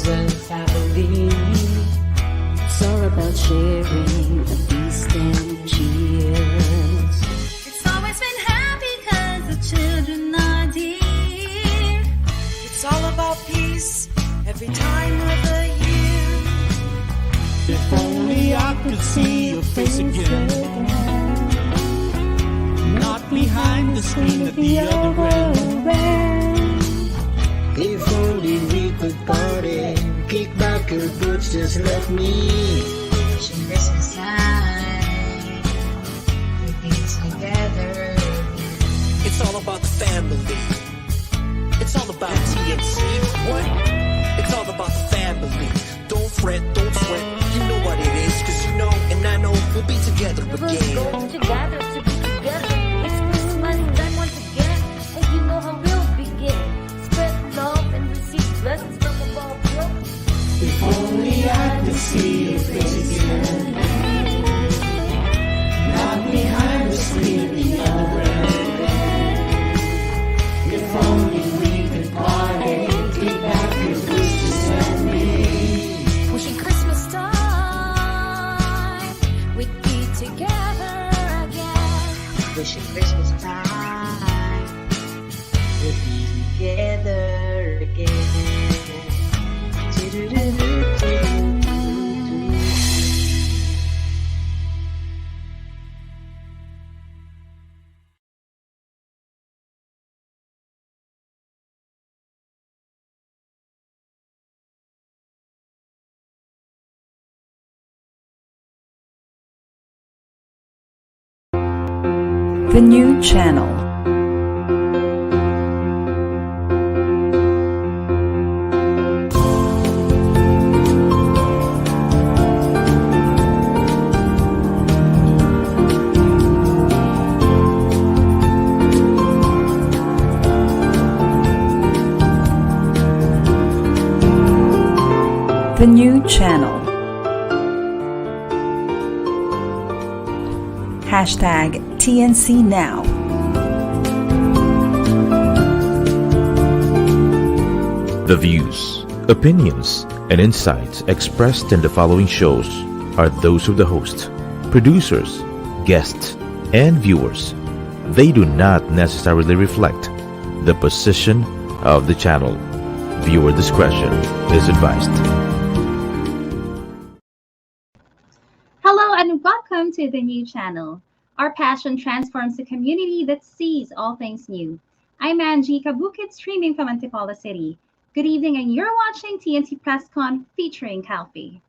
friends and family. It's all about sharing a feast and cheers. It's always been happy cause the children are dear. It's all about peace every time of the year. If only I could see your face again, not behind the screen at the other end. If only we could party, kick back your boots, just let me. Wishing Christmas time, we be together. It's all about the family. It's all about TNC. What? It's all about the family. Don't fret, don't sweat. You know what it is, cause you know and I know we'll be together again. We'll go together to be together. It's Christmas then once again, and you know how we'll begin. Spread love and receive blessings from above. If only I could see your face again, not behind the screen at the other end. If only we could party, kick back your boots, just let me. Wishing Christmas time, we'd be together again. Wishing Christmas time, we'll be together again. The new channel. The new channel. Hashtag TNC Now. The views, opinions, and insights expressed in the following shows are those of the host, producers, guests, and viewers. They do not necessarily reflect the position of the channel. Viewer discretion is advised. Hello and welcome to the new channel. Our passion transforms a community that sees all things new. I'm Angie Kabukit, streaming from Antipolo City. Good evening, and you're watching TNC PressCon featuring KALFI.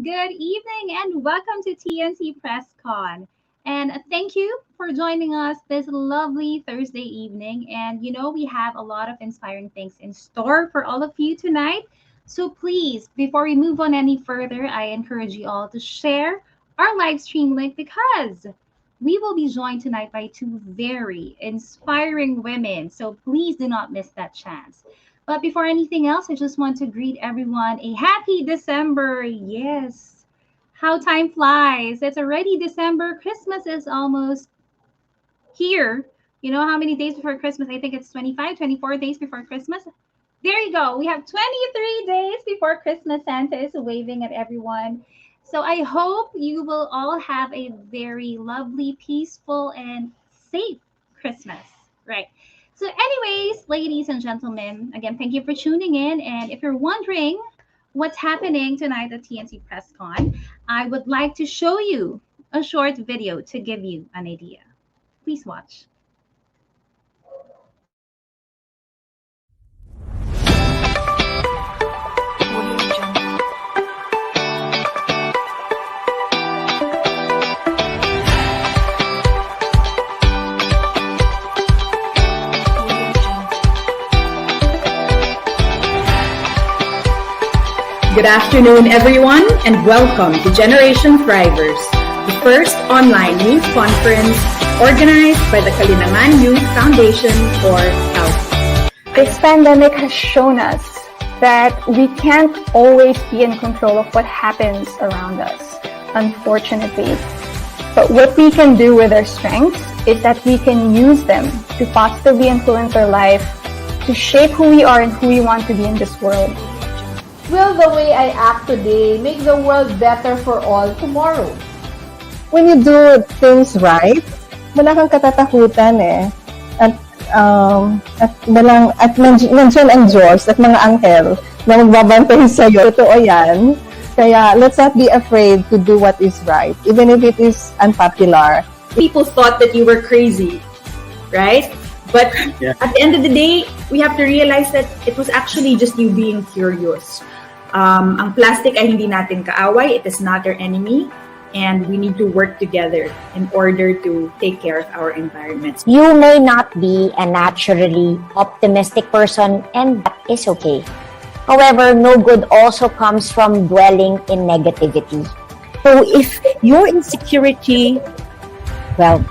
Good evening and welcome to TNC PressCon. And thank you for joining us this lovely Thursday evening. And you know, we have a lot of inspiring things in store for all of you tonight. So please, before we move on any further, I encourage you all to share our live stream link because we will be joined tonight by two very inspiring women. So please do not miss that chance. But before anything else, I just want to greet everyone a happy December. Yes, how time flies. It's already December. Christmas is almost here. You know how many days before Christmas? I think it's 25, 24 days before Christmas. There you go. We have 23 days before Christmas. Santa is waving at everyone. So I hope you will all have a very lovely, peaceful, and safe Christmas. Right. So anyways, ladies and gentlemen, again, thank you for tuning in. And if you're wondering what's happening tonight at TNC PressCon, I would like to show you a short video to give you an idea. Please watch. Good afternoon, everyone, and welcome to Generation Thrivers, the first online youth conference organized by the Kalinangan Youth Foundation, or KALFI. This pandemic has shown us that we can't always be in control of what happens around us, unfortunately. But what we can do with our strengths is that we can use them to positively influence our life, to shape who we are and who we want to be in this world. Will the way I act today make the world better for all tomorrow? When you do things right, wala kang katatakutan eh. At nandiyan ang Diyos at mga anghel na magbabantay sa'yo. Totoo yan. Kaya let's not be afraid to do what is right, even if it is unpopular. People thought that you were crazy, right? But at the end of the day, we have to realize that it was actually just you being curious. Ang plastic ay hindi natin kaaway. It is not our enemy. And we need to work together in order to take care of our environments. You may not be a naturally optimistic person, and that is okay. However, no good also comes from dwelling in negativity. So if your insecurity, well,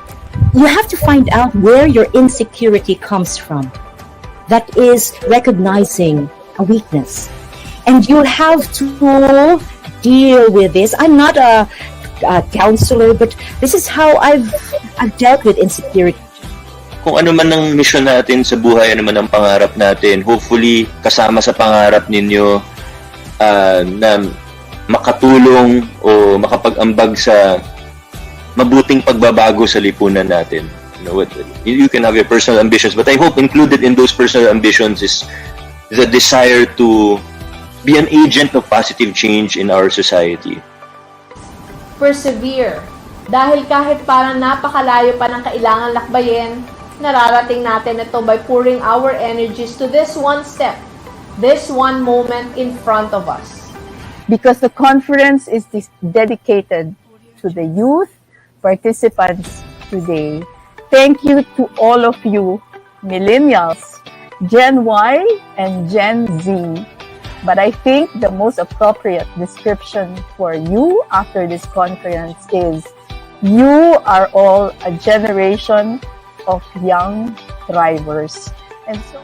you have to find out where your insecurity comes from. That is recognizing a weakness. And you have to deal with this. I'm not a counselor, but this is how I've dealt with insecurity. Kung ano man ang mission natin sa buhay, ano man ang pangarap natin, hopefully kasama sa pangarap ninyo na makatulong o makapag-ambag sa mabuting pagbabago sa lipunan natin. You can have your personal ambitions, but I hope included in those personal ambitions is the desire to be an agent of positive change in our society. Persevere. Dahil kahit parang napakalayo pa ng kailangan lakbayin, nararating natin ito by pouring our energies to this one step, this one moment in front of us. Because the conference is dedicated to the youth participants today. Thank you to all of you, millennials, Gen Y and Gen Z. But I think the most appropriate description for you after this conference is you are all a generation of young thrivers. And so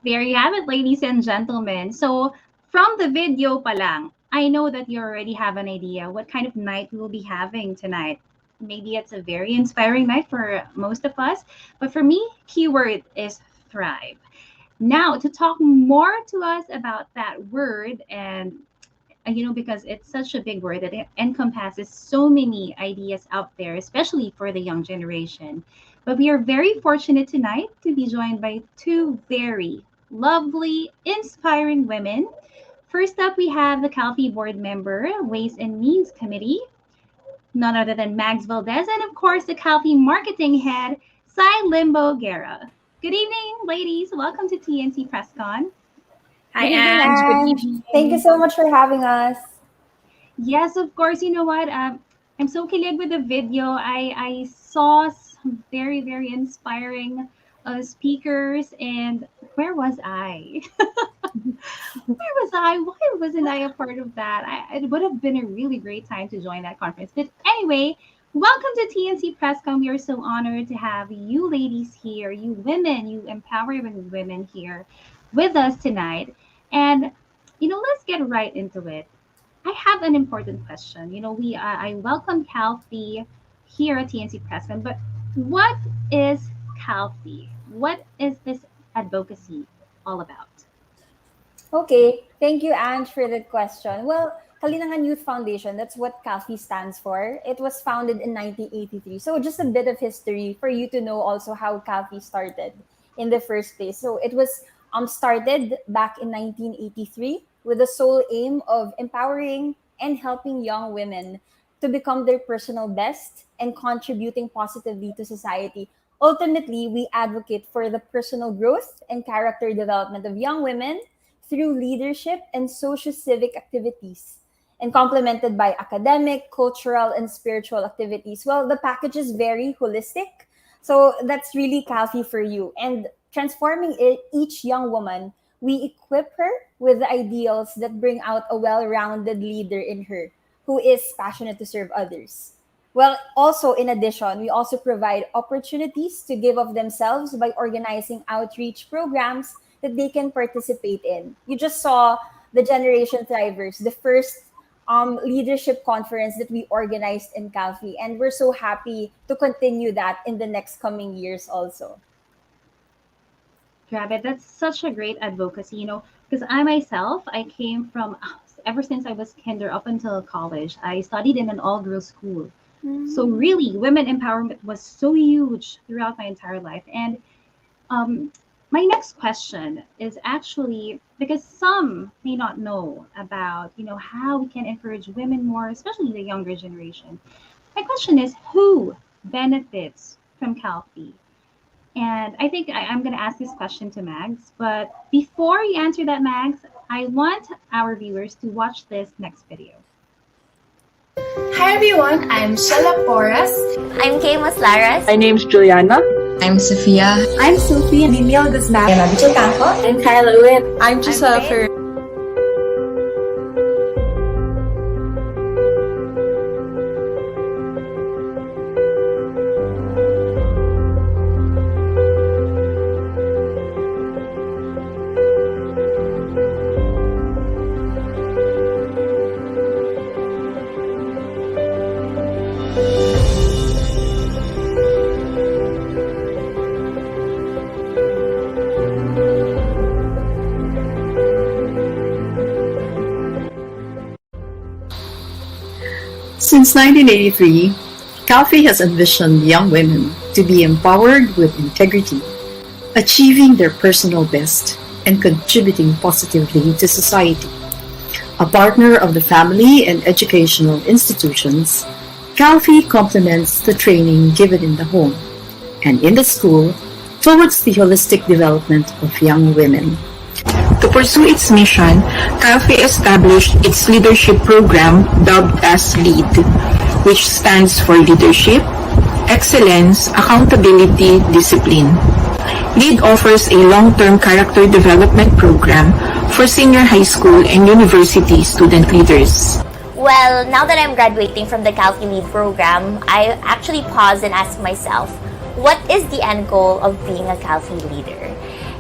There you have it, ladies and gentlemen. So from the video pa lang, I know that you already have an idea what kind of night we will be having tonight. Maybe it's a very inspiring night for most of us, but for me, keyword is thrive. Now, to talk more to us about that word, and because it's such a big word that it encompasses so many ideas out there, especially for the young generation. But we are very fortunate tonight to be joined by two very lovely, inspiring women. First up, we have the KALFI Board Member, Ways and Means Committee, none other than Mags Valdez, and of course, the KALFI Marketing Head, Sailah Limbo Guerra. Good evening, ladies. Welcome to TNC PressCon. Hi, Ange. Good evening. Thank you so much for having us. Yes, of course. You know what? I'm so kilig with the video. I saw some very, very inspiring speakers. And where was I? Where was I? Why wasn't I a part of that? It would have been a really great time to join that conference. But anyway, welcome to TNC PressCon. We are so honored to have you ladies here, you women, you empowering women here with us tonight. And, let's get right into it. I have an important question. I welcome KALFI here at TNC PressCon, but what is KALFI? What is this advocacy all about? Okay, thank you, Ange, for that question. Well, Kalinangan Youth Foundation, that's what KALFI stands for. It was founded in 1983. So just a bit of history for you to know also how KALFI started in the first place. So it was started back in 1983 with the sole aim of empowering and helping young women to become their personal best and contributing positively to society. Ultimately, we advocate for the personal growth and character development of young women through leadership and socio-civic activities, and complemented by academic, cultural, and spiritual activities. Well, the package is very holistic. So that's really KALFI for you. And transforming each young woman, we equip her with the ideals that bring out a well-rounded leader in her who is passionate to serve others. Well, also in addition, we also provide opportunities to give of themselves by organizing outreach programs that they can participate in. You just saw the Generation Thrivers, the first leadership conference that we organized in KALFI, and we're so happy to continue that in the next coming years also. Grab it. That's such a great advocacy, because I came from, ever since I was kinder up until college, I studied in an all-girls school. So really, women empowerment was so huge throughout my entire life. And my next question is actually, because some may not know about, how we can encourage women more, especially the younger generation. My question is, who benefits from KALFI? And I think I'm going to ask this question to Mags. But before you answer that, Mags, I want our viewers to watch this next video. Hi everyone, I'm Shella Porras. I'm Kay Maslaras. My name's Juliana. I'm Sophia. I'm Sophie. Mimiel Guzman. I'm Abicho Campo. I'm Kyla Uwit. I'm Giselle Fer. Since 1983, KALFI has envisioned young women to be empowered with integrity, achieving their personal best, and contributing positively to society. A partner of the family and educational institutions, KALFI complements the training given in the home and in the school towards the holistic development of young women. To pursue its mission, KALFI established its leadership program dubbed as LEAD, which stands for Leadership, Excellence, Accountability, Discipline. LEAD offers a long-term character development program for senior high school and university student leaders. Well, now that I'm graduating from the KALFI LEAD program, I actually pause and ask myself, what is the end goal of being a KALFI leader?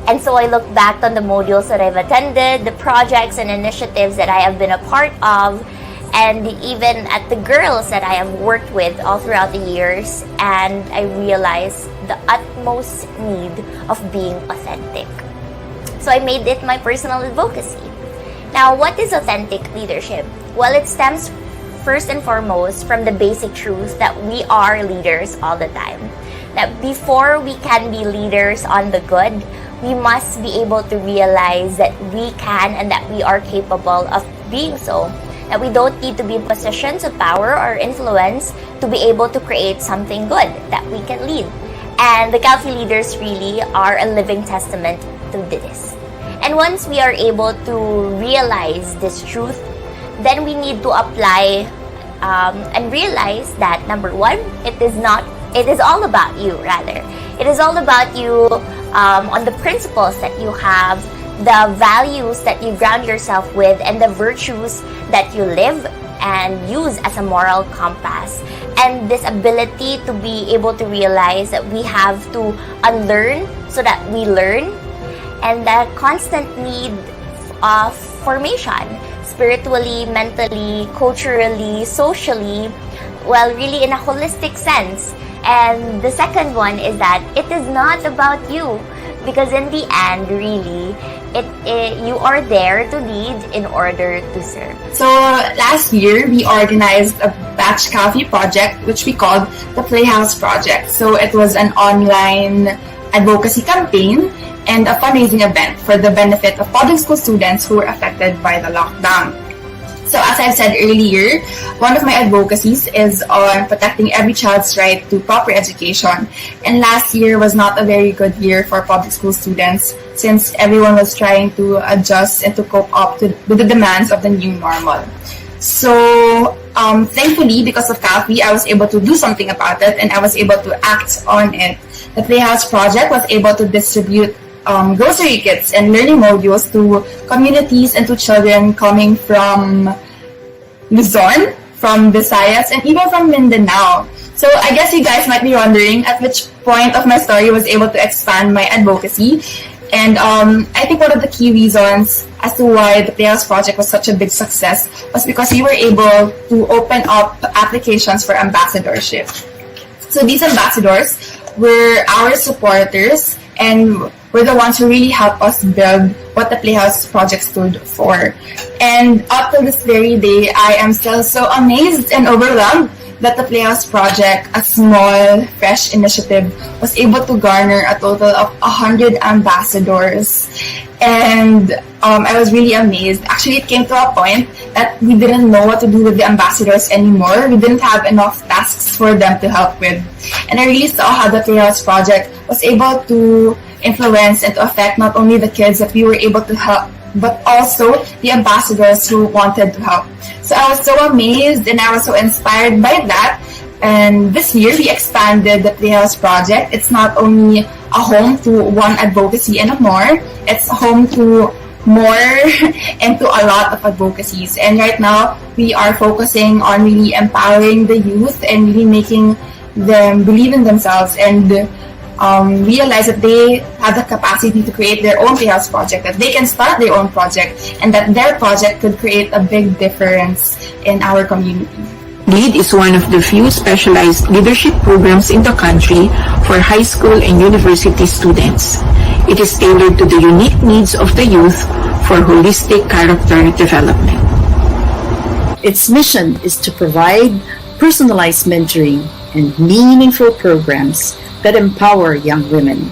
And so I look back on the modules that I've attended, the projects and initiatives that I have been a part of, and even at the girls that I have worked with all throughout the years, and I realized the utmost need of being authentic. So I made it my personal advocacy. Now, what is authentic leadership? Well, it stems first and foremost from the basic truth that we are leaders all the time. That before we can be leaders on the good, we must be able to realize that we can and that we are capable of being so. That we don't need to be in positions of power or influence to be able to create something good that we can lead. And the KALFI leaders really are a living testament to this. And once we are able to realize this truth, then we need to apply and realize that number one, it is not it is all about you, rather. It is all about you on the principles that you have, the values that you ground yourself with, and the virtues that you live and use as a moral compass. And this ability to be able to realize that we have to unlearn so that we learn, and that constant need of formation, spiritually, mentally, culturally, socially, well, really in a holistic sense. And the second one is that it is not about you, because in the end, really, you are there to lead in order to serve. So last year, we organized a batch KALFI project, which we called the Playhouse Project. So it was an online advocacy campaign and a fundraising event for the benefit of public school students who were affected by the lockdown. So as I've said earlier, one of my advocacies is on protecting every child's right to proper education. And last year was not a very good year for public school students since everyone was trying to adjust and to cope up with the demands of the new normal. So thankfully, because of KALFI, I was able to do something about it and I was able to act on it. The Playhouse Project was able to distribute grocery kits and learning modules to communities and to children coming from Luzon, from Visayas, and even from Mindanao. So I guess you guys might be wondering at which point of my story was able to expand my advocacy. And I think one of the key reasons as to why the Playhouse Project was such a big success was because we were able to open up applications for ambassadorship. So these ambassadors were our supporters and were the ones who really helped us build what the Playhouse Project stood for. And up to this very day, I am still so amazed and overwhelmed that the Playhouse Project, a small, fresh initiative, was able to garner a total of 100 ambassadors. And I was really amazed. Actually, it came to a point that we didn't know what to do with the ambassadors anymore. We didn't have enough tasks for them to help with. And I really saw how the Playhouse Project was able to influence and to affect not only the kids that we were able to help, but also the ambassadors who wanted to help. So I was so amazed and I was so inspired by that. And this year we expanded the Playhouse Project. It's not only a home to one advocacy and more, it's home to more and to a lot of advocacies. And right now we are focusing on really empowering the youth and really making them believe in themselves and realize that they have the capacity to create their own Playhouse Project, that they can start their own project, and that their project could create a big difference in our community. LEAD is one of the few specialized leadership programs in the country for high school and university students. It is tailored to the unique needs of the youth for holistic character development. Its mission is to provide personalized mentoring and meaningful programs that empower young women.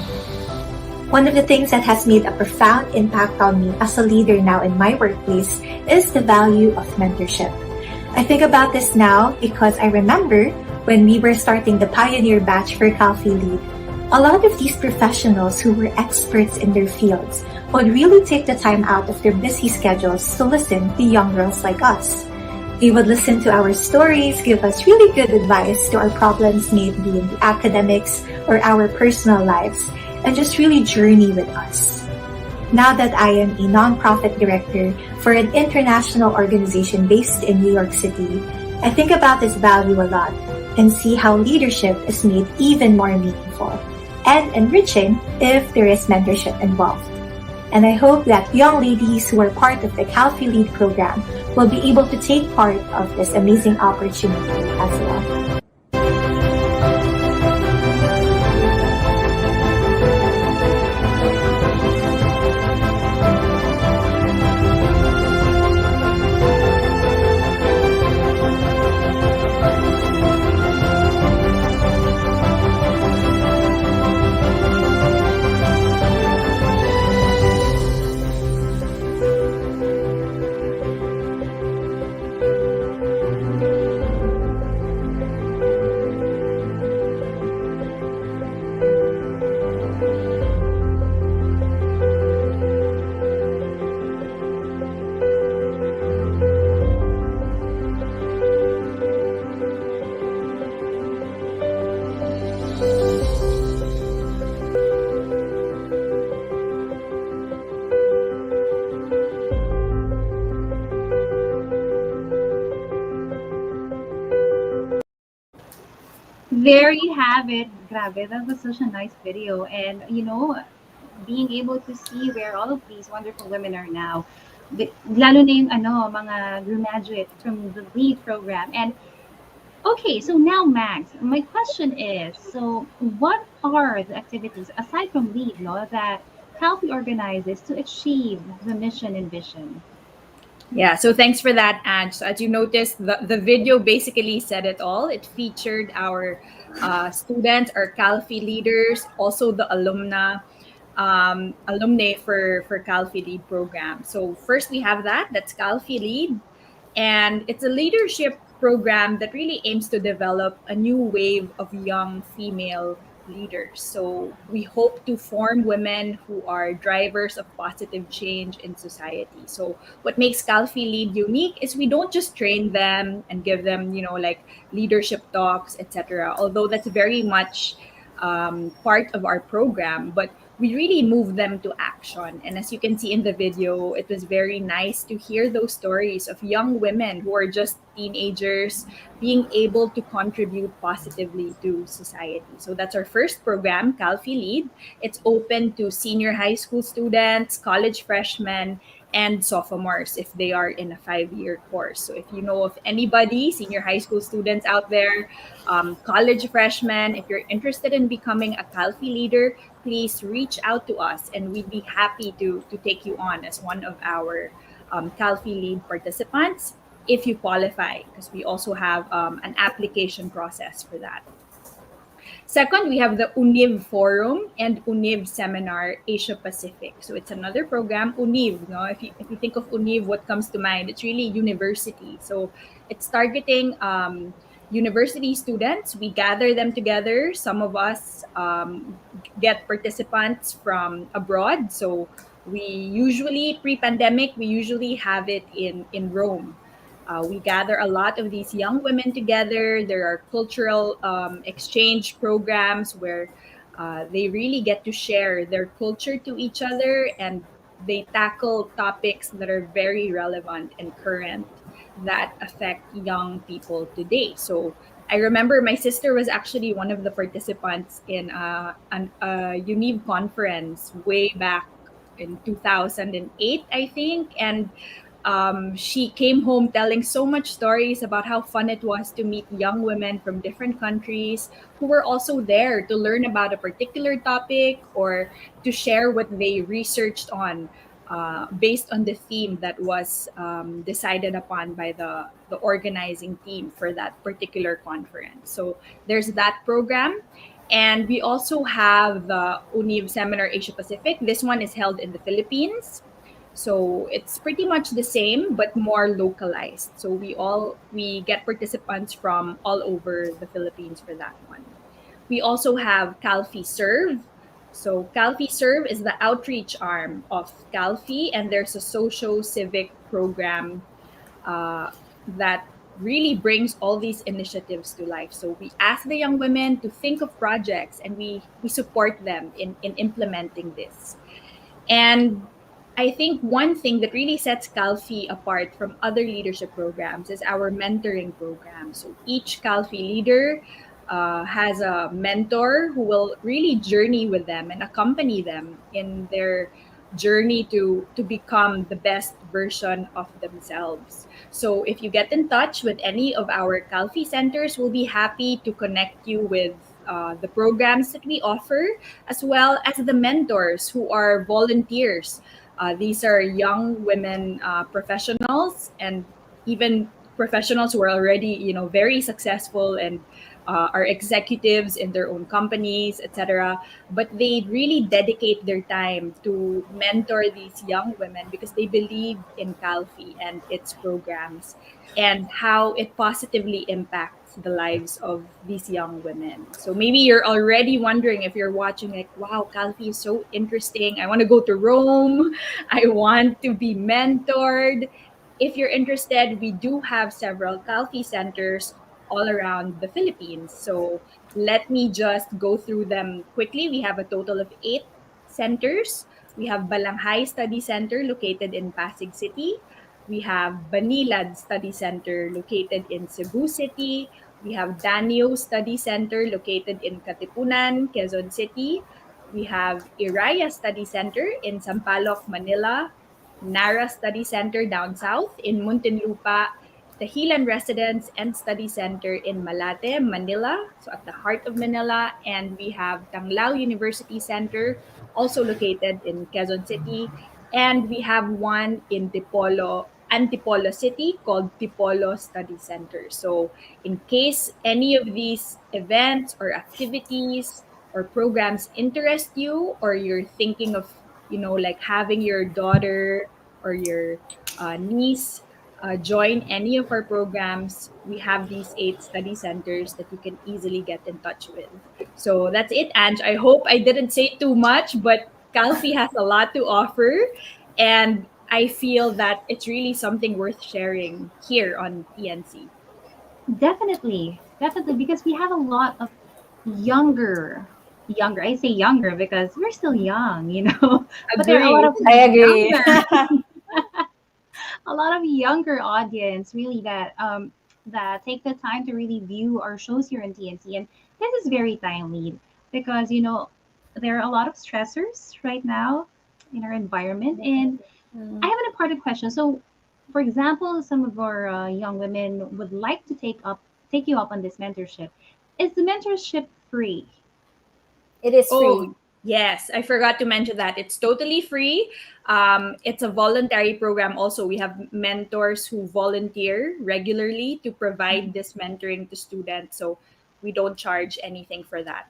One of the things that has made a profound impact on me as a leader now in my workplace is the value of mentorship. I think about this now because I remember when we were starting the pioneer batch for KALFI Lead, a lot of these professionals who were experts in their fields would really take the time out of their busy schedules to listen to young girls like us. They would listen to our stories, give us really good advice to our problems, maybe in the academics or our personal lives, and just really journey with us. Now that I am a nonprofit director for an international organization based in New York City, I think about this value a lot and see how leadership is made even more meaningful and enriching if there is mentorship involved. And I hope that young ladies who are part of the KALFI Lead program will be able to take part of this amazing opportunity as well. there you have it. Grabe, that was such a nice video. And, being able to see where all of these wonderful women are now. Lalo na yung mga graduate from the LEAD program. And okay, so now Max, my question is, so what are the activities aside from LEAD, that KALFI organizes to achieve the mission and vision? Yeah, so thanks for that, Ange. So as you noticed, the video basically said it all. It featured our students, our KALFI leaders, also the alumni for KALFI Lead program. So first we have that's KALFI Lead, and it's a leadership program that really aims to develop a new wave of young female leaders. So we hope to form women who are drivers of positive change in society. So what makes KALFI Lead unique is we don't just train them and give them, like leadership talks, etc. Although that's very much part of our program, but we really move them to action. And as you can see in the video, it was very nice to hear those stories of young women who are just teenagers being able to contribute positively to society. So that's our first program, KALFI Lead. It's open to senior high school students, college freshmen, and sophomores if they are in a 5-year course. So if you know of anybody, senior high school students out there, college freshmen, if you're interested in becoming a KALFI leader, please reach out to us and we'd be happy to take you on as one of our KALFI Lead participants if you qualify, because we also have an application process for that. Second, we have the UNIV Forum and UNIV Seminar Asia Pacific. So it's another program. UNIV, if you think of UNIV, what comes to mind? It's really university. So it's targeting university students. We gather them together. Some of us get participants from abroad. So we usually, pre-pandemic, we usually have it in Rome. We gather a lot of these young women together. There are cultural exchange programs where they really get to share their culture to each other, and they tackle topics that are very relevant and current that affect young people today. So I remember my sister was actually one of the participants in a UNIV conference way back in 2008, I think. And she came home telling so much stories about how fun it was to meet young women from different countries who were also there to learn about a particular topic or to share what they researched on based on the theme that was decided upon by the organizing team for that particular conference. So there's that program. And we also have the UNIV Seminar Asia Pacific. This one is held in the Philippines. So it's pretty much the same, but more localized. So we get participants from all over the Philippines for that one. We also have KALFI Serve. So KALFI Serve is the outreach arm of KALFI, and there's a socio-civic program that really brings all these initiatives to life. So we ask the young women to think of projects, and we support them in implementing this. And I think one thing that really sets KALFI apart from other leadership programs is our mentoring program. So each KALFI leader has a mentor who will really journey with them and accompany them in their journey to become the best version of themselves. So if you get in touch with any of our KALFI centers, we'll be happy to connect you with the programs that we offer, as well as the mentors who are volunteers. These are young women professionals, and even professionals who are already, very successful and are executives in their own companies, etc. But they really dedicate their time to mentor these young women because they believe in KALFI and its programs and how it positively impacts the lives of these young women. So maybe you're already wondering, if you're watching, like, wow, KALFI is so interesting. I want to go to Rome. I want to be mentored. If you're interested, we do have several KALFI centers all around the Philippines. So let me just go through them quickly. We have a total of 8 centers. We have Balanghay Study Center located in Pasig City. We have Banilad Study Center located in Cebu City. We have Danio Study Center located in Katipunan, Quezon City. We have Iraya Study Center in Sampaloc, Manila. Nara Study Center down south in Muntinlupa. Tahilan Residence and Study Center in Malate, Manila, so at the heart of Manila. And we have Tanglao University Center, also located in Quezon City. And we have one in Antipolo City called Tipolo Study Center. So in case any of these events or activities or programs interest you, or you're thinking of, like having your daughter or your niece join any of our programs, we have these 8 study centers that you can easily get in touch with. So that's it, Ange. I hope I didn't say too much, but KALFI has a lot to offer, and I feel that it's really something worth sharing here on TNC. Definitely, definitely, because we have a lot of younger. I say younger because we're still young, but there are a lot of I agree. younger, a lot of younger audience really that take the time to really view our shows here in TNC, and this is very timely because there are a lot of stressors right now in our environment, and I have an important question. So, for example, some of our young women would like to take you up on this mentorship. Is the mentorship free? It is free. Oh, yes. I forgot to mention that. It's totally free. It's a voluntary program also. We have mentors who volunteer regularly to provide this mentoring to students. So we don't charge anything for that.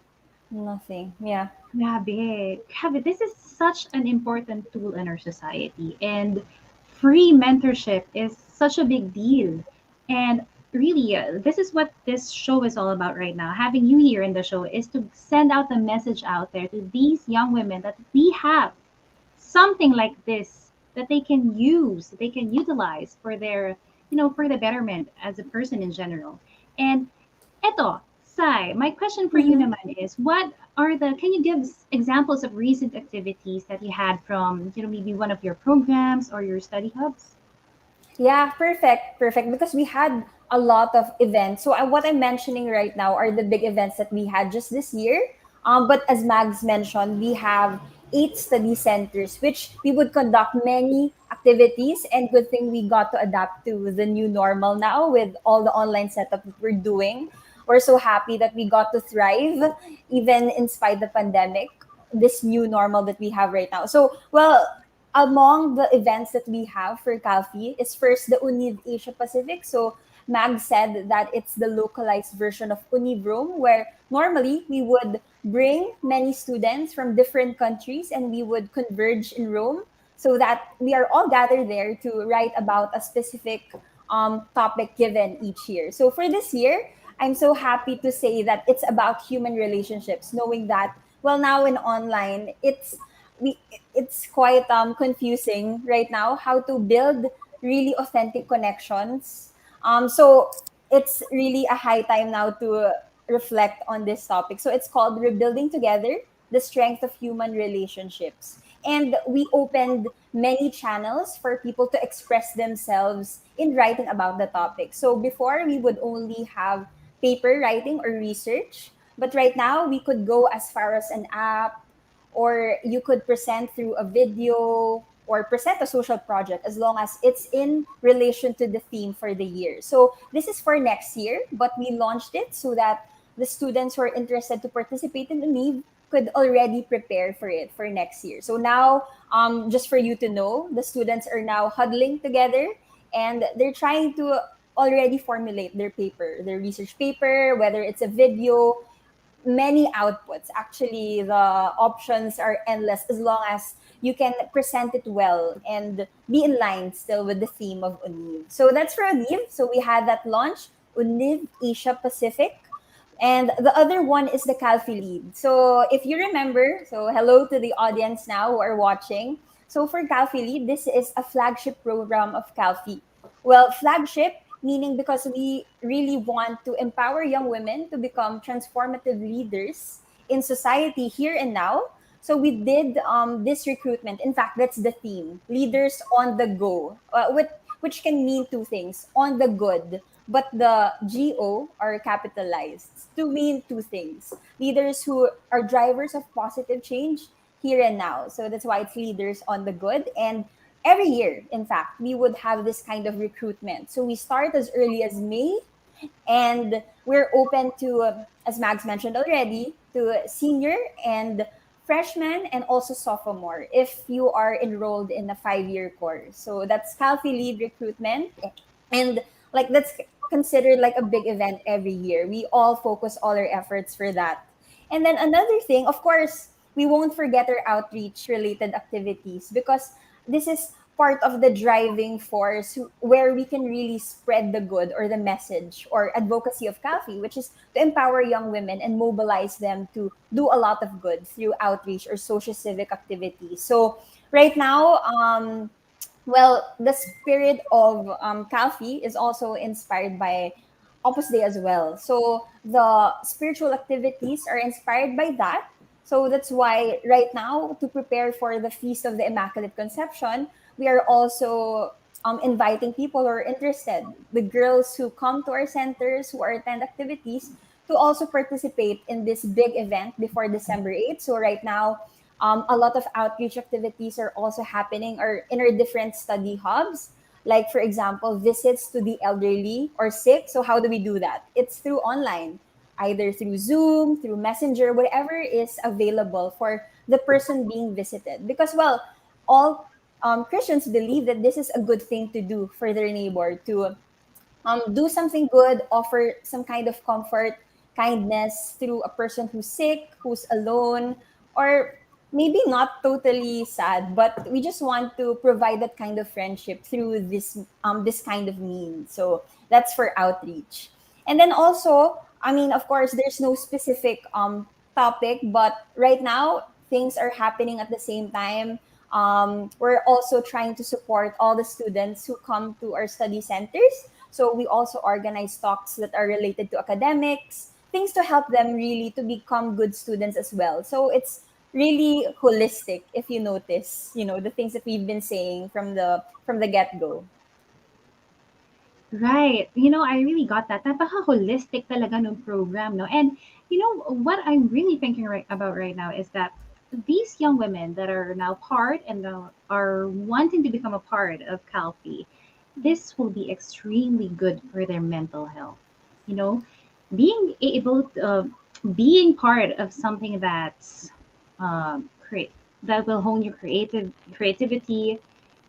Nothing. Yeah. Grabe. This is such an important tool in our society, and free mentorship is such a big deal. And really, this is what this show is all about right now. Having you here in the show is to send out the message out there to these young women that we have something like this that they can use, they can utilize for their, for the betterment as a person in general. And eto, Sai, my question for you naman is, can you give examples of recent activities that you had from, maybe one of your programs or your study hubs? Yeah, perfect. Because we had a lot of events. So what I'm mentioning right now are the big events that we had just this year. But as Mags mentioned, we have 8 study centers, which we would conduct many activities. And good thing we got to adapt to the new normal now with all the online setup that we're doing. We're so happy that we got to thrive even in spite the pandemic, this new normal that we have right now. So, well, among the events that we have for KALFI is first the UNIV Asia Pacific. So Mag said that it's the localized version of UNIV Room, where normally we would bring many students from different countries and we would converge in Rome so that we are all gathered there to write about a specific topic given each year. So for this year, I'm so happy to say that it's about human relationships, knowing that, well, now in online, it's quite confusing right now how to build really authentic connections. So it's really a high time now to reflect on this topic. So it's called Rebuilding Together, the Strength of Human Relationships. And we opened many channels for people to express themselves in writing about the topic. So before, we would only have paper writing or research. But right now, we could go as far as an app, or you could present through a video or present a social project as long as it's in relation to the theme for the year. So this is for next year, but we launched it so that the students who are interested to participate in the NEEV could already prepare for it for next year. So now, just for you to know, the students are now huddling together and they're trying to already formulate their paper, their research paper, whether it's a video, many outputs. Actually, the options are endless as long as you can present it well and be in line still with the theme of UNIV. So that's for UNIV. So we had that launch, UNIV Asia Pacific. And the other one is the KALFI Lead. So if you remember, so hello to the audience now who are watching. So for KALFI Lead, this is a flagship program of KALFI. Well, flagship meaning because we really want to empower young women to become transformative leaders in society here and now. So we did this recruitment. In fact, that's the theme, Leaders on the Go, which can mean two things, on the good, but the GO are capitalized to mean two things. Leaders who are drivers of positive change here and now. So that's why it's leaders on the good. And every year, in fact, we would have this kind of recruitment. So we start as early as May, and we're open to, as Mags mentioned already, to senior and freshman and also sophomore if you are enrolled in a 5-year course. So that's KALFI lead recruitment. And like that's considered like a big event every year. We all focus all our efforts for that. And then another thing, of course, we won't forget our outreach related activities because this is part of the driving force where we can really spread the good or the message or advocacy of KALFI, which is to empower young women and mobilize them to do a lot of good through outreach or social civic activities. So right now, well, the spirit of KALFI is also inspired by Opus Dei as well. So the spiritual activities are inspired by that. So that's why right now, to prepare for the Feast of the Immaculate Conception, we are also inviting people who are interested, the girls who come to our centers, who attend activities, to also participate in this big event before December 8th. So right now, a lot of outreach activities are also happening or in our different study hubs. Like, for example, visits to the elderly or sick. So how do we do that? It's through online, either through Zoom, through Messenger, whatever is available for the person being visited. Because, well, all Christians believe that this is a good thing to do for their neighbor, to do something good, offer some kind of comfort, kindness through a person who's sick, who's alone, or maybe not totally sad, but we just want to provide that kind of friendship through this kind of means. So that's for outreach. And then also, I mean, of course, there's no specific topic, but right now things are happening at the same time. We're also trying to support all the students who come to our study centers. So we also organize talks that are related to academics, things to help them really to become good students as well. So it's really holistic if you notice, the things that we've been saying from the get-go. Right. I really got that. Napaka-holistic talaga ng program, no? And, what I'm really thinking about right now is that these young women that are now part and are wanting to become a part of KALFI, this will be extremely good for their mental health. Being able to, being part of something that's that will hone your creativity,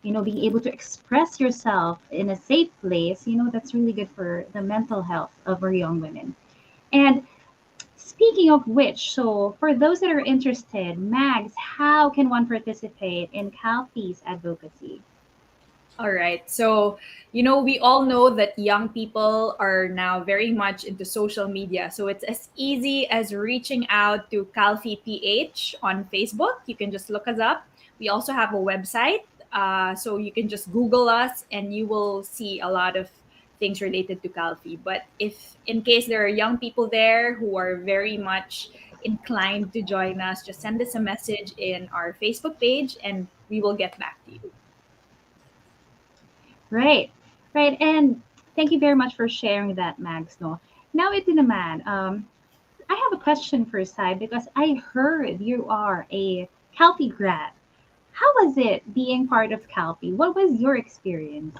being able to express yourself in a safe place, that's really good for the mental health of our young women. And speaking of which, so for those that are interested, Mags, how can one participate in KALFI's advocacy? All right. So, we all know that young people are now very much into social media. So it's as easy as reaching out to KALFI PH on Facebook. You can just look us up. We also have a website. So you can just Google us and you will see a lot of things related to KALFI. But if in case there are young people there who are very much inclined to join us, just send us a message in our Facebook page and we will get back to you. Right. And thank you very much for sharing that, Mags. No? Now, ito naman, I have a question for Sai because I heard you are a KALFI grad. How was it being part of KALFI? What was your experience?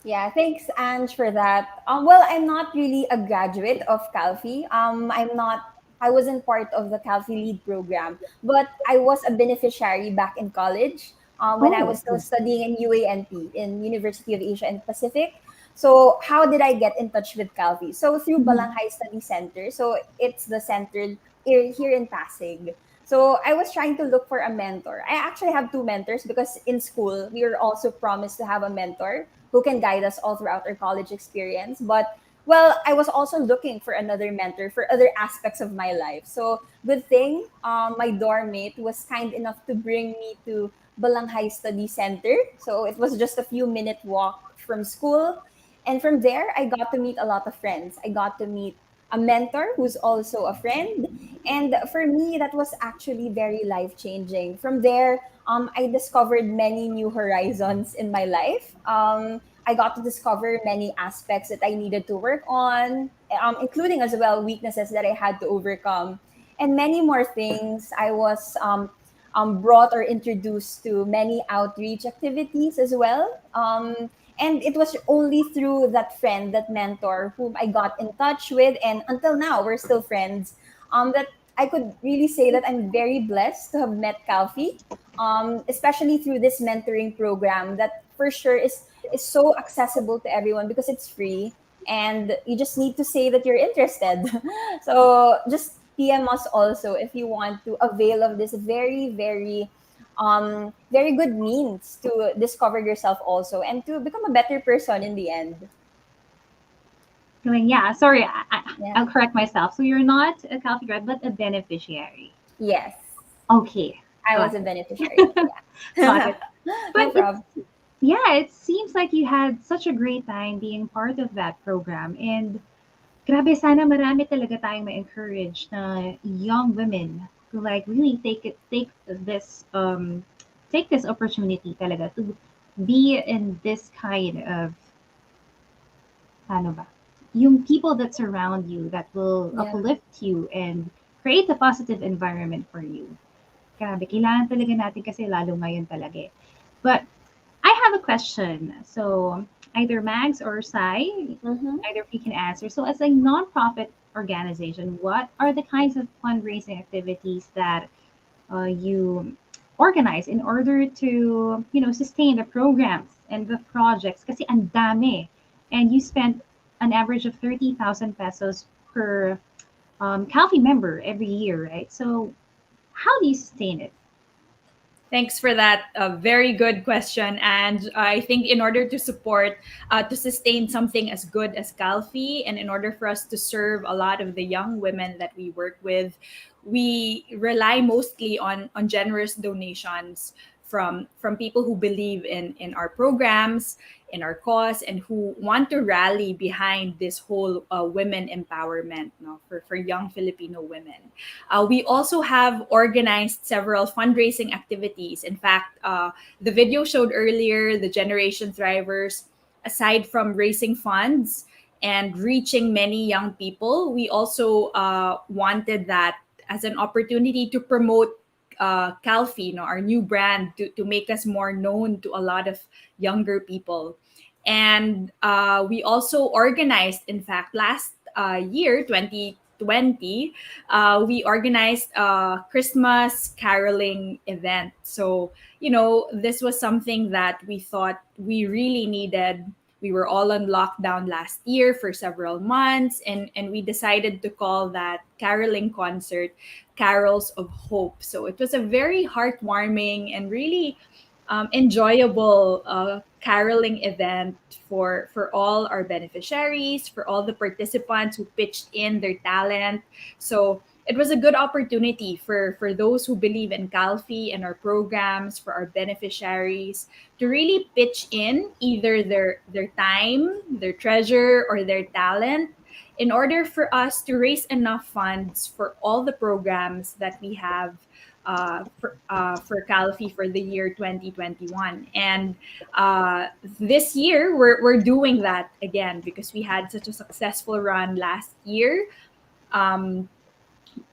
Yeah, thanks, Ange, for that. Well, I'm not really a graduate of KALFI. I wasn't part of the KALFI lead program, but I was a beneficiary back in college. When I was still studying in UANP, in University of Asia and Pacific. So how did I get in touch with KALFI? So through Balanghay Study Center. So it's the center here in Pasig. So I was trying to look for a mentor. I actually have 2 mentors because in school, we were also promised to have a mentor who can guide us all throughout our college experience. But well, I was also looking for another mentor for other aspects of my life. So good thing, my dorm mate was kind enough to bring me to Balanghay Study Center. So it was just a few minute walk from school. And from there, I got to meet a lot of friends. I got to meet a mentor who's also a friend. And for me, that was actually very life-changing. From there, I discovered many new horizons in my life. I got to discover many aspects that I needed to work on, including as well weaknesses that I had to overcome, and many more things. I was brought or introduced to many outreach activities as well. And it was only through that friend, that mentor, whom I got in touch with, and until now we're still friends. That I could really say that I'm very blessed to have met KALFI, especially through this mentoring program that for sure is so accessible to everyone because it's free, and you just need to say that you're interested. So just PM us also if you want to avail of this very, very very good means to discover yourself also and to become a better person in the end. Yeah, sorry, Yeah. I'll correct myself. So you're not a KALFI grad, but a beneficiary. Yes. Okay. I got was a it. beneficiary. Got it. No But problem. yeah, it seems like you had such a great time being part of that program. And grabe, sana marami talaga tayong ma-encourage na young women to like really take this opportunity talaga to be in this kind of ano ba? Yung people that surround you that will Yeah. uplift you and create a positive environment for you. Grabe, kailangan talaga natin kasi lalo ngayon talaga eh. But I have a question. So either Mags or Sai, either of you can answer. So as a nonprofit organization, what are the kinds of fundraising activities that you organize in order to, sustain the programs and the projects? Kasi ang dami. And you spend an average of 30,000 pesos per KALFI member every year, right? So how do you sustain it? Thanks for that very good question. And I think in order to support, to sustain something as good as KALFI, and in order for us to serve a lot of the young women that we work with, we rely mostly on generous donations from people who believe in our programs, in our cause, and who want to rally behind this whole women empowerment, for young Filipino women. We also have organized several fundraising activities. In fact, the video showed earlier the Generation Thrivers. Aside from raising funds and reaching many young people, we also wanted that as an opportunity to promote KALFI, our new brand, to make us more known to a lot of younger people. And we also organized, in fact, last year, 2020, we organized a Christmas caroling event. So, this was something that we thought we really needed. We were all on lockdown last year for several months, and we decided to call that caroling concert Carols of Hope. So it was a very heartwarming and really enjoyable caroling event for all our beneficiaries, for all the participants who pitched in their talent. So it was a good opportunity for those who believe in KALFI and our programs, for our beneficiaries, to really pitch in either their time, their treasure, or their talent in order for us to raise enough funds for all the programs that we have for KALFI for the year 2021. And this year, we're doing that again because we had such a successful run last year.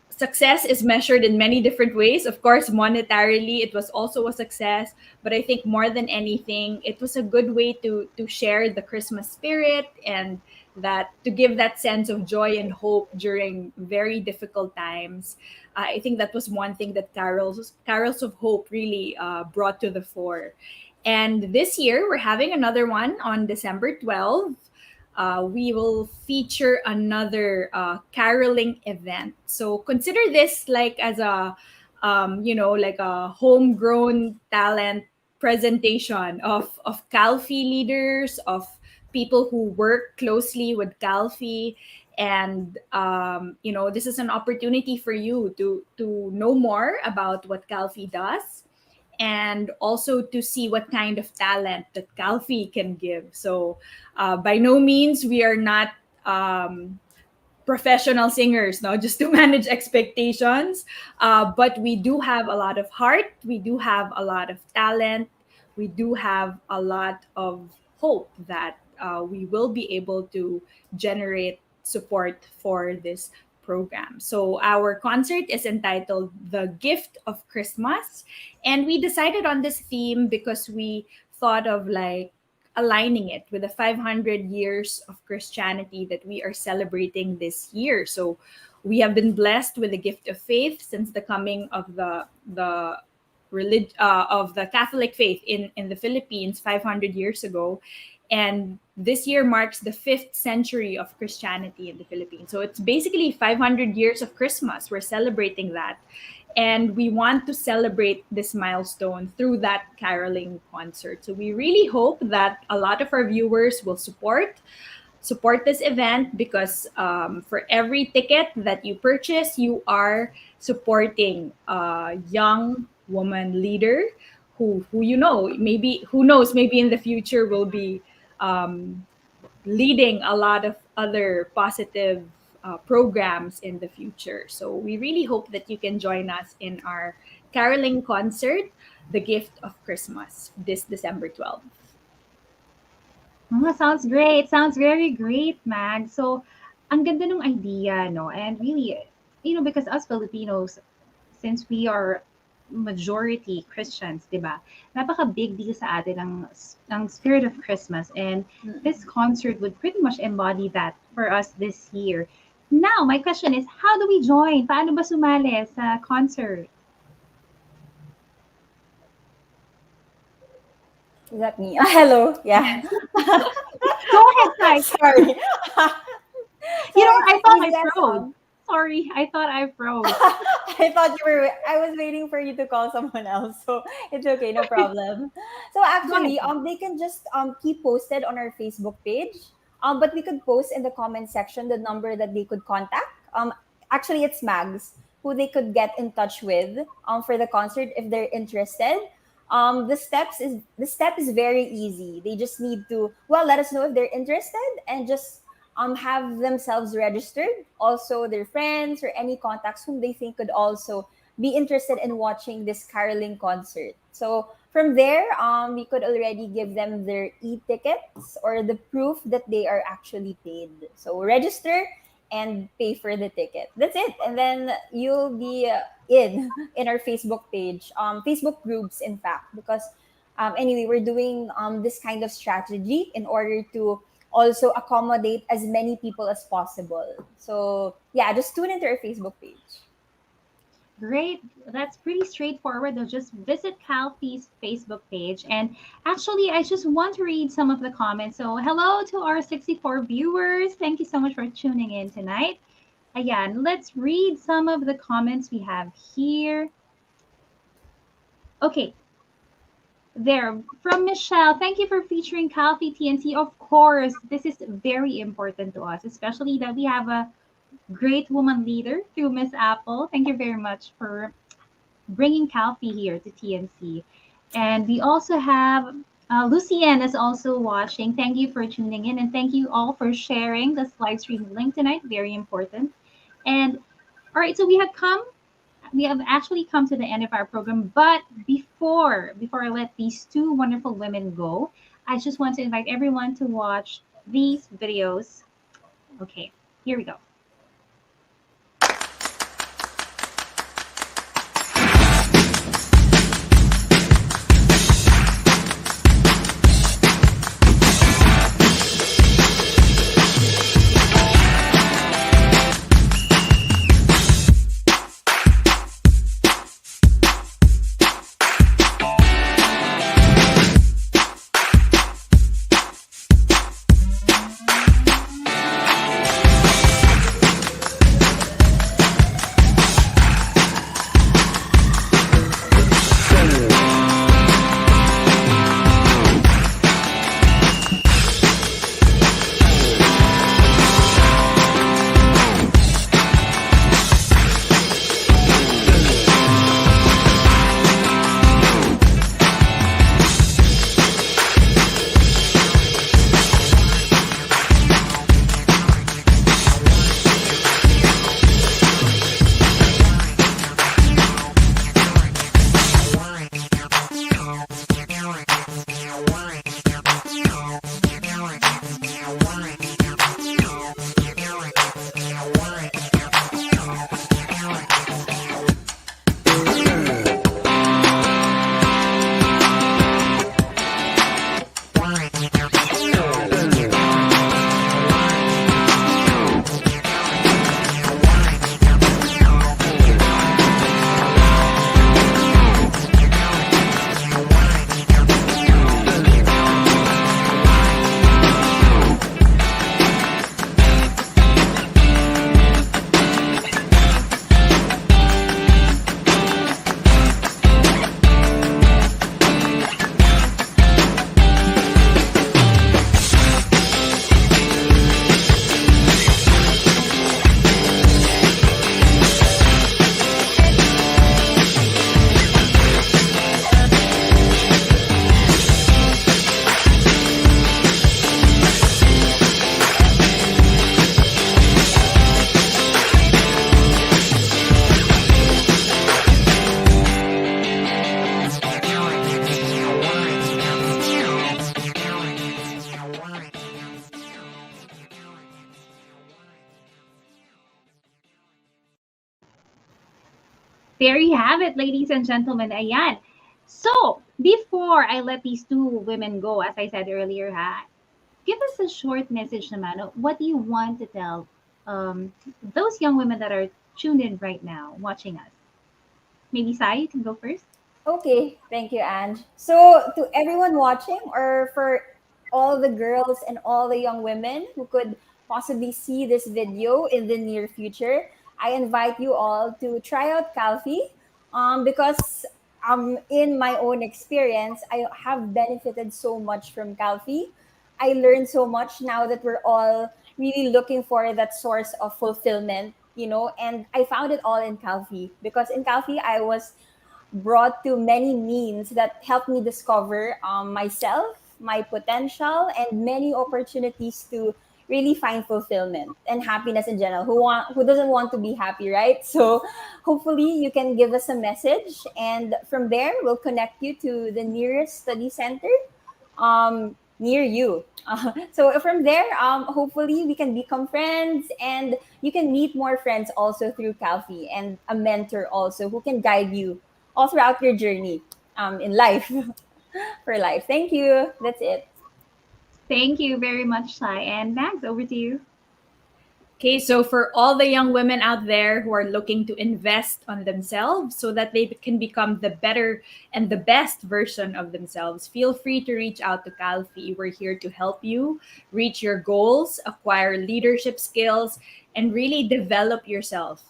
Success is measured in many different ways. Of course, monetarily, it was also a success. But I think more than anything, it was a good way to share the Christmas spirit and that to give that sense of joy and hope during very difficult times. I think that was one thing that Carols of Hope really brought to the fore. And this year, we're having another one on December 12th. We will feature another caroling event. So consider this like as a, like a homegrown talent presentation of KALFI leaders, of people who work closely with KALFI. And, this is an opportunity for you to know more about what KALFI does, and also to see what kind of talent that KALFI can give. So by no means we are not professional singers, just to manage expectations. But we do have a lot of heart. We do have a lot of talent. We do have a lot of hope that we will be able to generate support for this program. So our concert is entitled The Gift of Christmas, and we decided on this theme because we thought of like aligning it with the 500 years of Christianity that we are celebrating this year. So we have been blessed with the gift of faith since the coming of the Catholic faith in the Philippines 500 years ago. And this year marks the 5th century of Christianity in the Philippines. So it's basically 500 years of Christmas. We're celebrating that. And we want to celebrate this milestone through that caroling concert. So we really hope that a lot of our viewers will support this event, because for every ticket that you purchase, you are supporting a young woman leader who you know, maybe, who knows, maybe in the future will be leading a lot of other positive programs in the future. So we really hope that you can join us in our caroling concert, The Gift of Christmas, this December 12th. Oh, sounds great. Sounds very great, Mag. So, ang ganda ng idea, no? And really, because us Filipinos, since we are majority Christians, di ba? Napaka-big deal sa atin ang spirit of Christmas. And this concert would pretty much embody that for us this year. Now, my question is, how do we join? Paano ba sumali sa concert? Is that me? Hello. Yeah. Go ahead, Sai. Sorry. I thought I froze. Sorry, I thought I froze. I was waiting for you to call someone else, so it's okay, no problem. So actually, they can just keep posted on our Facebook page. But we could post in the comment section the number that they could contact. Actually, it's Mags who they could get in touch with for the concert if they're interested. The step is very easy. They just need to let us know if they're interested, and just have themselves registered. Also, their friends or any contacts whom they think could also be interested in watching this caroling concert. So from there, we could already give them their e-tickets or the proof that they are actually paid. So register and pay for the ticket. That's it. And then you'll be in our Facebook page, Facebook groups, in fact, because anyway, we're doing this kind of strategy in order to also accommodate as many people as possible. So yeah, just tune into our Facebook page. Great. That's pretty straightforward. They'll just visit KALFI's Facebook page. And actually, I just want to read some of the comments. So hello to our 64 viewers. Thank you so much for tuning in tonight. Again, let's read some of the comments we have here. Okay. There, from Michelle, thank you for featuring KALFI TNC. Of course, this is very important to us, especially that we have a great woman leader through Miss Apple. Thank you very much for bringing KALFI here to TNC. And we also have Lucienne is also watching. Thank you for tuning in, and thank you all for sharing this live stream link tonight. Very important. And all right, so we have actually come to the end of our program. But before I let these two wonderful women go, I just want to invite everyone to watch these videos. Okay, here we go. There you have it, ladies and gentlemen. Ayan. So, before I let these two women go, as I said earlier, give us a short message naman. What do you want to tell those young women that are tuned in right now, watching us? Maybe Sai, you can go first. Okay, thank you, Ange. So, to everyone watching, or for all the girls and all the young women who could possibly see this video in the near future, I invite you all to try out KALFI, because in my own experience, I have benefited so much from KALFI. I learned so much now that we're all really looking for that source of fulfillment, and I found it all in KALFI, because in KALFI, I was brought to many means that helped me discover myself, my potential, and many opportunities to really find fulfillment and happiness in general. Who doesn't want to be happy, right? So hopefully you can give us a message, and from there we'll connect you to the nearest study center near you. So from there, hopefully we can become friends, and you can meet more friends also through KALFI, and a mentor also who can guide you all throughout your journey in life. For life. Thank you. That's it. Thank you very much, Sai. And Max, over to you. Okay, so for all the young women out there who are looking to invest on themselves so that they can become the better and the best version of themselves, feel free to reach out to KALFI. We're here to help you reach your goals, acquire leadership skills, and really develop yourself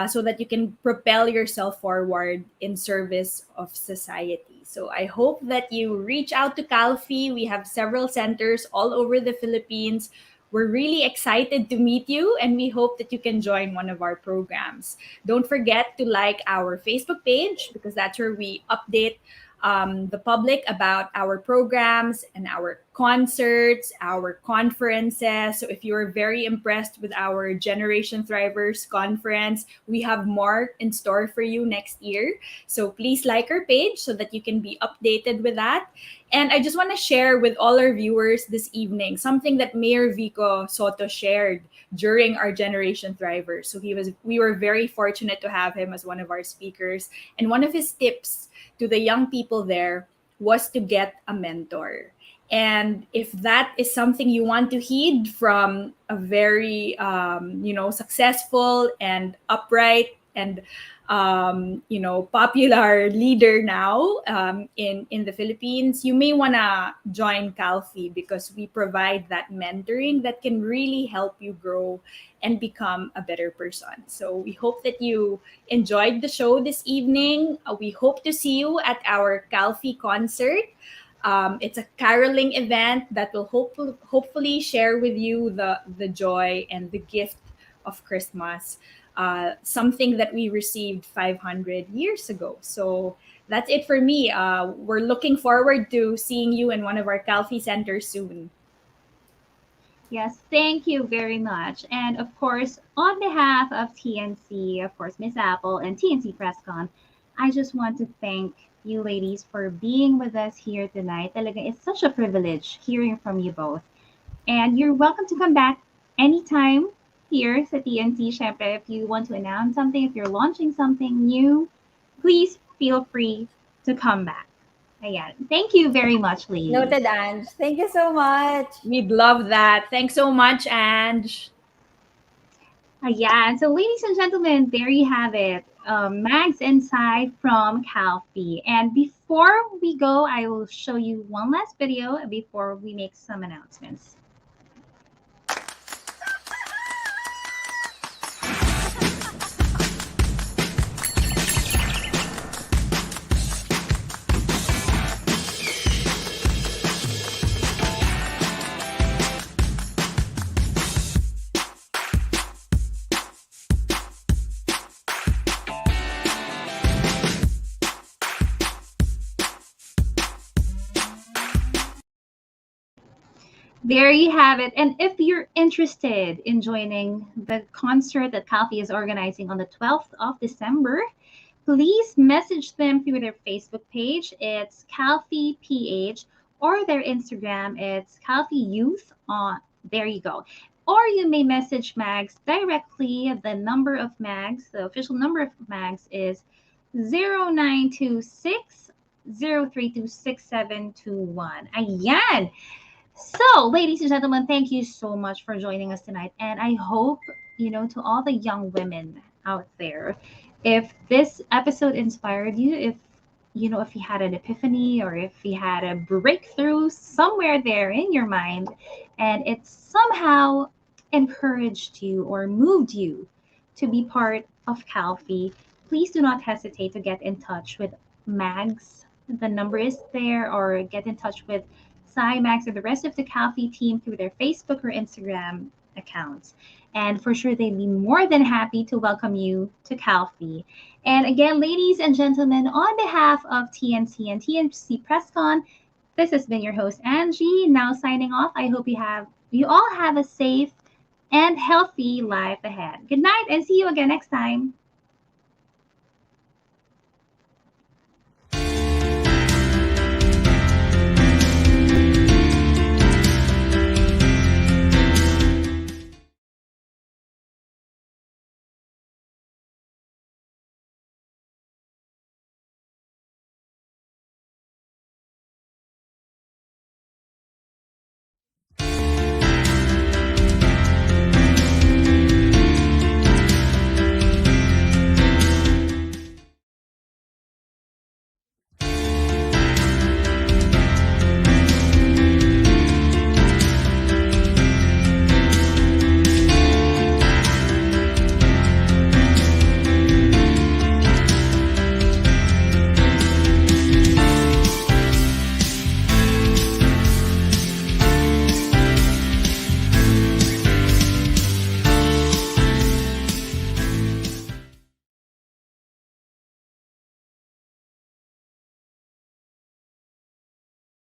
so that you can propel yourself forward in service of society. So I hope that you reach out to KALFI. We have several centers all over the Philippines. We're really excited to meet you, and we hope that you can join one of our programs. Don't forget to like our Facebook page, because that's where we update the public about our programs and our concerts, our conferences. So if you're very impressed with our Generation Thrivers conference, we have more in store for you next year. So please like our page so that you can be updated with that. And I just want to share with all our viewers this evening something that Mayor Vico Soto shared during our Generation Thrivers. So we were very fortunate to have him as one of our speakers. And one of his tips to the young people there was to get a mentor. And if that is something you want to heed from a very, successful and upright and, popular leader now in the Philippines, you may want to join KALFI, because we provide that mentoring that can really help you grow and become a better person. So we hope that you enjoyed the show this evening. We hope to see you at our KALFI concert. It's a caroling event that will hopefully share with you the joy and the gift of Christmas, something that we received 500 years ago. So that's it for me. We're looking forward to seeing you in one of our KALFI centers soon. Yes, thank you very much. And of course, on behalf of TNC, of course, Miss Apple and TNC PressCon, I just want to thank you ladies for being with us here tonight. Talaga, it's such a privilege hearing from you both. And you're welcome to come back anytime here sa TNC. Syempre, if you want to announce something, if you're launching something new, please feel free to come back. Ayan. Thank you very much, ladies. Noted, Ange. Thank you so much. We'd love that. Thanks so much, Ange. Ayan. So, ladies and gentlemen, there you have it. Mags and Sai from KALFI. And before we go, I will show you one last video before we make some announcements. There you have it. And if you're interested in joining the concert that KALFI is organizing on the 12th of December, please message them through their Facebook page. It's KALFI PH, or their Instagram. It's KALFI Youth. There you go. or you may message Mags directly. The number of Mags, the official number of Mags is 0926 032 6721. Ayan! So, ladies and gentlemen, thank you so much for joining us tonight. And I hope, to all the young women out there, if this episode inspired you, if if you had an epiphany or if you had a breakthrough somewhere there in your mind and it somehow encouraged you or moved you to be part of KALFI, please do not hesitate to get in touch with Mags. The number is there, or get in touch with Mags or the rest of the KALFI team through their Facebook or Instagram accounts. And for sure, they'd be more than happy to welcome you to KALFI. And again, ladies and gentlemen, on behalf of TNC and TNC PressCon, this has been your host, Angie, now signing off. I hope you all have a safe and healthy life ahead. Good night and see you again next time.